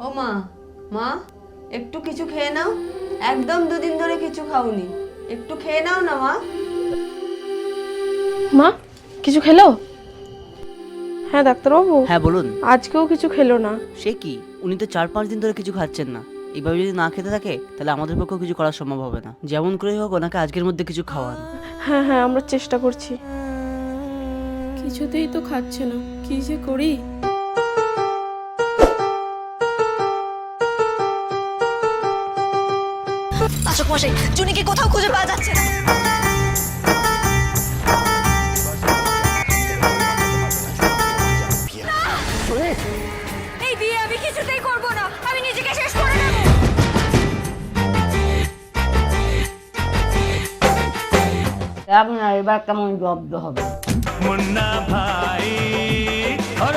ও মা, মা একটু কিছু খেয়ে নাও। একদম দুদিন ধরে কিছু খাওনি, একটু খেয়ে নাও না মা। মা কিছু খেলো? হ্যাঁ ডাক্তারবাবু। হ্যাঁ বলুন। আজকেও কিছু খেলো না। সে কি, উনি তো 4-5 দিন ধরে কিছু খাচ্ছেন না। এইভাবে যদি না খেতে থাকে তাহলে আমাদের পক্ষেও কিছু করা সম্ভব হবে না। যেমন করেই হোক ওনাকে আজকের মধ্যে কিছু খাওয়ান। হ্যাঁ হ্যাঁ আমরা চেষ্টা করছি। কিছুতেই তো খাচ্ছে না, কি যে করি। পাচক মশাই, জুনিকে কোথাও খুঁজে পাওয়া যাচ্ছে না। এই বিয়ে আমি কিছুতেই করব না, আমি নিজেকে শেষ করে নেব। আপনার এবার কেমন জব্দ হবে? মুন্না ভাই और